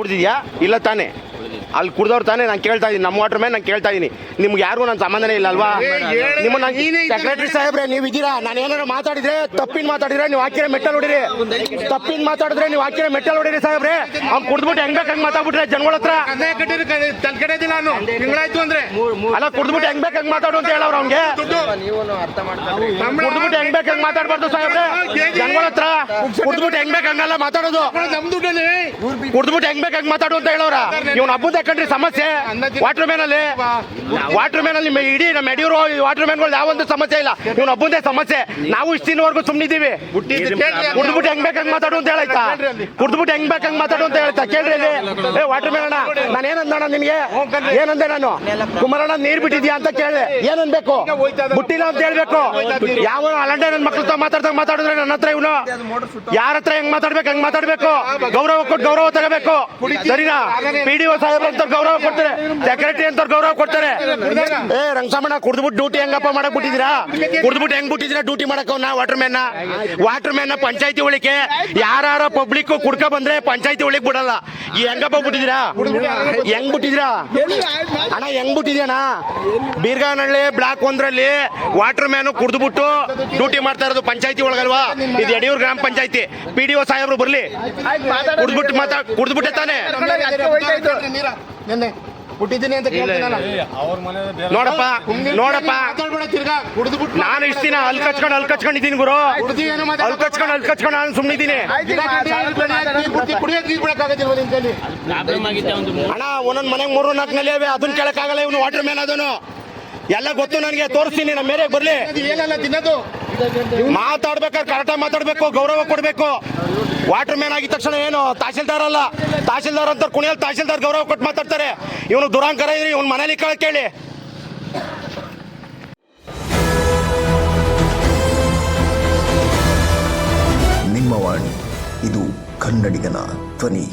ಕುಡ್ದಿದ್ಯಾ ಇಲ್ಲ ತಾನೇ? ಅಲ್ಲಿ ಕುಡ್ದವ್ರು ತಾನೇ ನಾನು ಕೇಳ್ತಾ ಇದ್ದೀನಿ. ನಮ್ಮ ವಾಟರ್ ಮ್ಯಾನ್ ನಾನು ಕೇಳ್ತಾ ಇದ್ದೀನಿ. ನಿಮ್ಗೆ ಯಾರಿಗೂ ನನ್ನ ಸಂಬಂಧನೇ ಇಲ್ಲ ಅಲ್ವಾ? ನಿಮ್ಮ ಸೆಕ್ರೆಟರಿ ಸಾಹೇಬ್ರೆ ನೀವು ಇದ್ದೀರಾ, ನಾನು ಏನಾದ್ರು ಮಾತಾಡಿದ್ರೆ ತಪ್ಪಿನ ಮಾತಾಡಿದ್ರೆ ನೀವು ಹಾಕಿರೋ ಮೆಟ್ಟಲ್ ಹೊಡಿರಿ. ತಪ್ಪಿನ ಮಾತಾಡಿದ್ರೆ ನೀವು ಹಾಕಿರೋ ಮೆಟ್ಟಲ್ ಹೊಡಿರಿ ಸಾಹೇಬ್ರೆ. ಅವ್ನು ಕುಡ್ದ್ಬಿಟ್ಟು ಹೆಂಗ್ ಬೇಕು ಹಂಗೆ ಮಾತಾಡ್ಬಿಟ್ರೆ ಜನಗಳ ಹತ್ರ ಅಲ್ಲ, ಕುಡ್ದ್ಬಿಟ್ಟು ಹೆಂಗ್ ಬೇಕು ಹಂಗೆ ಮಾತಾಡು ಅಂತ ಹೇಳವ್ರು ಅವ್ನಿಗೆ. ಕುಡ್ದ್ಬಿಟ್ಟು ಹೆಂಗ್ ಬೇಕು ಹಂಗೆ ಮಾತಾಡ್ಬಾರ್ದು ಸಾಹೇಬ್ರೆ ಜನಗಳ ಹತ್ರ. ಕುಡ್ದ್ಬಿಟ್ಟು ಹೆಂಗ್ ಬೇಕು ಹಂಗಲ್ಲ ಮಾತಾಡೋದು. ಕುಡ್ದ್ಬಿಟ್ಟು ಹೆಂಗ್ ಬೇಕು ಹಂಗೆ ಮಾತಾಡು ಅಂತ ಹೇಳೋರ. ಇವ್ನ ಹಬ್ಬದ ಯಾಕಂಡ್ರಿ ಸಮಸ್ಯೆ ವಾಟರ್ ಮ್ಯಾನ್ ಅಲ್ಲಿ. ವಾಟರ್ ಮ್ಯಾನ್ ಅಲ್ಲಿ ಇಡೀ ನಮ್ಮ ಯಡಿಯೂರು ವಾಟರ್ ಮ್ಯಾನ್ಗಳು ಯಾವೊಂದು ಸಮಸ್ಯೆ ಇಲ್ಲ. ಇವ್ನ ಹಬ್ಬದೇ ಸಮಸ್ಯೆ. ನಾವು ಇಷ್ಟು ದಿನವರೆಗೂ ಸುಮ್ಮನಿದ್ದೀವಿ. ಕುಡ್ದ್ಬಿಟ್ಟು ಹೆಂಗ್ ಬೇಕು ಹಂಗೆ ಮಾತಾಡು ಅಂತ ಹೇಳಾಯ್ತಾ? ಕುಡ್ದ್ಬಿಟ್ಟು ಹೆಂಗ್ ಬೇಕು ಹಂಗೆ ಮಾತಾಡು ಅಂತ ಹೇಳ್ತಾ ಕೇಳ್ರಿ ಅಲ್ಲಿ. ಏ ವಾಟರ್ ಮ್ಯಾನ್ ಅಣ್ಣ, ನಾನು ಏನಂದಣ್ಣ ನಿನ್ಗೆ? ಏನಂದೆ ನಾನು? ಕುಮಾರಣ್ಣ ನೀರ್ ಬಿಟ್ಟಿದ್ಯಾ ಅಂತ ಕೇಳಿದೆ. ಏನನ್ಬೇಕು? ಬಿಟ್ಟಿಲ್ಲ ಅಂತ ಹೇಳ್ಬೇಕು. ಯಾವ ಅಲಂಡೆ ನನ್ನ ಮಕ್ಳು ಮಾತಾಡಿದ್ರೆ ನನ್ನ ಹತ್ರ ಇವನು ಯಾರ ಹತ್ರ ಹೆಂಗ್ ಮಾತಾಡ್ಬೇಕು ಹಂಗ್ ಮಾತಾಡ್ಬೇಕು. ಗೌರವ ಕೊಟ್ಟು ಗೌರವ ತಗೋಬೇಕು. ಸರಿನಾ? PDO ಸಾಹೇಬ್ರು ಅಂತ ಗೌರವ ಕೊಡ್ತಾರೆ, ಸೆಕ್ರೆಟರಿ ಅಂತ ಗೌರವ ಕೊಡ್ತಾರೆ. ಏ ರಂಗಸಾಮಣ್ಣ, ಕುಡ್ದ್ಬಿಟ್ಟು ಡ್ಯೂಟಿ ಹೆಂಗಪ್ಪ ಮಾಡಕ್ ಬಿಟ್ಟಿದ್ದೀರಾ? ಕುಡ್ದ್ಬಿಟ್ಟು ಹೆಂಗ್ ಬಿಟ್ಟಿದ್ದೀರಾ ಡ್ಯೂಟಿ ಮಾಡಕ್? ವಾಟರ್ ಮ್ಯಾನ್ ಪಂಚಾಯತಿ ಒಳಿಕೆ ಯಾರ ಪಬ್ಲಿಕ್ ಕುಡ್ಕ ಬಂದ್ರೆ ಪಂಚಾಯತಿ ಒಳಗೆ ಬಿಡಲ್ಲ. ಈ ಹೆಂಗಪ್ಪ ಬಿಟ್ಟಿದ್ದೀರಾ? ಹೆಂಗ್ ಬಿಟ್ಟಿದ್ದೀರಾ ಅಣ್ಣ? ಹೆಂಗ್ ಬಿಟ್ಟಿದ್ಯಾಣ? ಬೀರ್ಗಾನಹಳ್ಳಿ ಬ್ಲಾಕ್ 1ರಲ್ಲಿ ವಾಟರ್ ಮ್ಯಾನ್ ಕುಡ್ದ್ಬಿಟ್ಟು ಡ್ಯೂಟಿ ಮಾಡ್ತಾ ಇರೋದು ಪಂಚಾಯತಿ ಒಳಗಲ್ವಾ? ಇದು ಯಡಿಯೂರು ಗ್ರಾಮ ಪಂಚಾಯತಿ. PDO ಸಾಹೇಬ್ರು ಬರ್ಲಿ. ಕುಡ್ದ್ಬಿಟ್ಟೆ ತಾನೆ? ನೋಡಪ್ಪ ನಾನು ಇಷ್ಟ ದಿನ ಅಲ್ಲಿ ಕಚ್ಕೊಂಡಿದ್ದೀನಿ ಗುರು. ಅಲ್ಲಿ ಕಚ್ಕೊಂಡು ನಾನು ಸುಮ್ಮನಿದ್ದೀನಿ ಅಣ್ಣ. ಒಂದೊಂದು ಮನೆಗೆ 3-4 ನಲ್ಲಿ ಅವೆ, ಅದನ್ನ ಕೇಳಕ್ಕಾಗಲ್ಲ. ಇವನು ವಾಟರ್ ಮ್ಯಾನ್ ಅದನ್ನು ಎಲ್ಲ ಗೊತ್ತು ನನಗೆ. ತೋರಿಸ್ತೀನಿ, ನಮ್ಮ ಮೇರೆಗೆ ಬರ್ಲಿ. ಮಾತಾಡ್ಬೇಕಾದ್ರೆ ಕರೆಕ್ಟಾಗಿ ಮಾತಾಡ್ಬೇಕು, ಗೌರವ ಕೊಡ್ಬೇಕು. ವಾಟರ್ ಮ್ಯಾನ್ ಆಗಿದ ತಕ್ಷಣ ಏನು ತಹಸೀಲ್ದಾರ್ ಅಲ್ಲ. ತಹಸೀಲ್ದಾರ್ ಅಂತ ಕುಣಿಯಲ್ಲಿ ತಹಸೀಲ್ದಾರ್ ಗೌರವ ಕೊಟ್ಟು ಮಾತಾಡ್ತಾರೆ. ಇವನು ದುರಾಂಕರ ಇದ್ರಿ, ಇವನು ಮನೇಲಿ ಕೇಳಿ. ನಿಮ್ಮ ವಾಣಿ, ಇದು ಕನ್ನಡಿಗನ ಧ್ವನಿ.